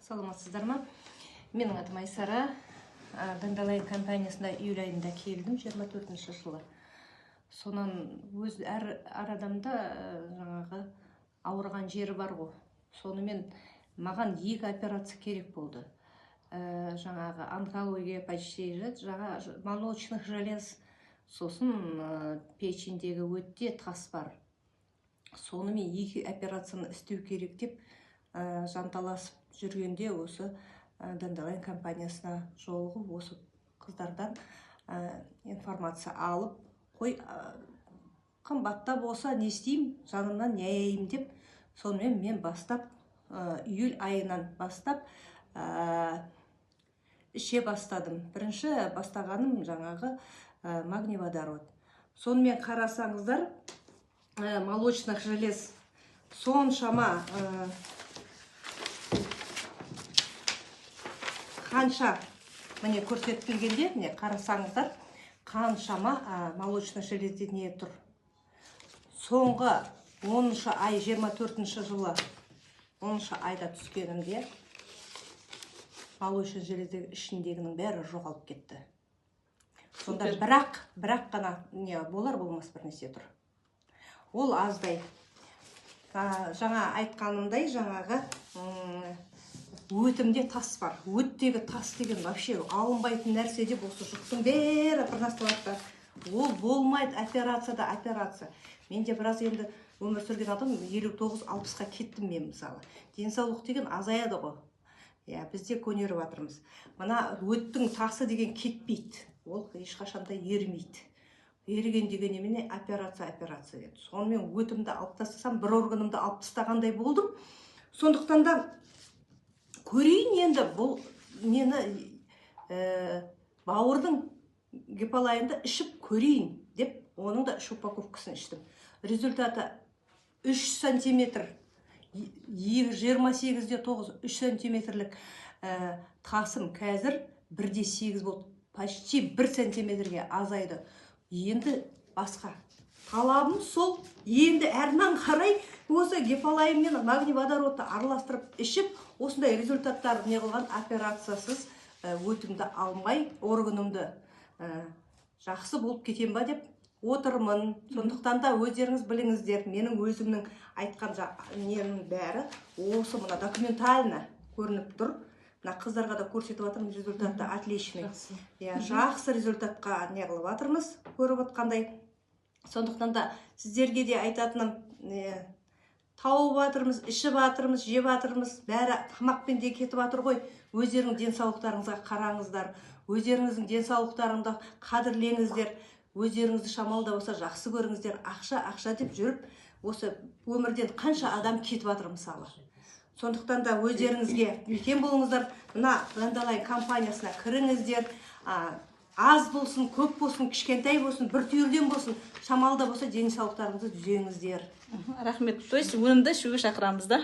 Саламатсыздар ма? Менің атым Айсара. Dandelion компаниясында июль айында келдім, 24 жылы. Сонан өз әр адамда жаңағы ауырған жері бар ғой. Сонымен маған 2 операция керек болды. Жаңағы онкология почти жаңа молочных желез, сосын печендегі өтте тас бар. Сонымен 2 операцияны істеу керек деп жанталасып жүргенде осы Dandelion компаниясына жолығып, осы қыздардан информация алып, қой қымбатта болса не істеймін, жанымнан не аяйым деп, сонымен мен бастап июль айынан бастап іше бастадым. Бірінші бастағаным жаңағы магний водород. Сонымен қарасаңыздар, молочных желез соншама қанша, міне көрсетілгенде, міне қарасаңыздар, қаншама молочный железде не тұр. Соңғы 10 ай, 24 жылы 10 айда түскенімде молочный желездің ішіндегінің бәрі жоғалып кетті. Сонда бірақ қана не болар болмас бір нәрсе тұр. Ол аздай. Жаңа айтқанымдай, жаңағы өтімде тас бар. Өттегі тас деген вообще алынбайтын нәрсе деп, осы жұқтың бәрі бір нәрселерді. Ол болмайды, операцияда операция. Мен де біраз енді өмір сүрген адам 59-60-қа кеттім мен мысалы. Денсаулық деген азаяды ғой. Бізде көнеріп жатырмыз. Мына өттің тасы деген кетпейді. Ол ешқашанда ерімейді. Еріген деген еміне операция деді. Сонымен өтімді алып тастасам, бір органымды алып тастағандай болдым. Сондықтан да көрейін енді бұл мені бауырдың гипалайында ішіп көрейін деп, оның да 3 упаковкасын іштім. Результаты 3 сантиметр, 28-де 9, 3 сантиметрлік тасым қазір 1,8 болды. Почти 1 сантиметрге азайды. Енді басқа. Талабым сол, енді әрінен қарай осы гипалайм мен магний водородты араластырып ішіп, осындай результаттар не қылған, операциясыз өтімді алмай, органымды жақсы болып кетем ба деп отырмын. Сондықтан да өздеріңіз біліңіздер, менің өзімнің айтқан ненің бәрі осы мына документально көрініп тұр. Мына қыздарға да көрсетіп жатырмын, результатты отличный. Жақсы результатқа не қылып жатырмыз, көріп отқандай. Сондықтан да сіздерге де айтатыным, тауып жатырмыз, ішіп жатырмыз, жеп жатырмыз, бәрі тамақпен де кетіп жатыр ғой. Өздеріңіз денсаулықтарыңызға қараңыздар, өздеріңіздің денсаулықтарыңды қадірлеңіздер, өздеріңізді шамалда болса жақсы көріңіздер. Ақша деп жүріп, осы өмірден қанша адам кетіп жатыр мысалы. Сондықтан да өздеріңізге үлкен болыңыздар, мына Dandelion компаниясына кіріңіздер, аз болсын, көп болсын, кішкентай болсын, бір түйірден болсын, шамалда болса денсаулықтарыңызды түзеңіздер. Рахмет. То есть өнімді ішуге шақырамыз да?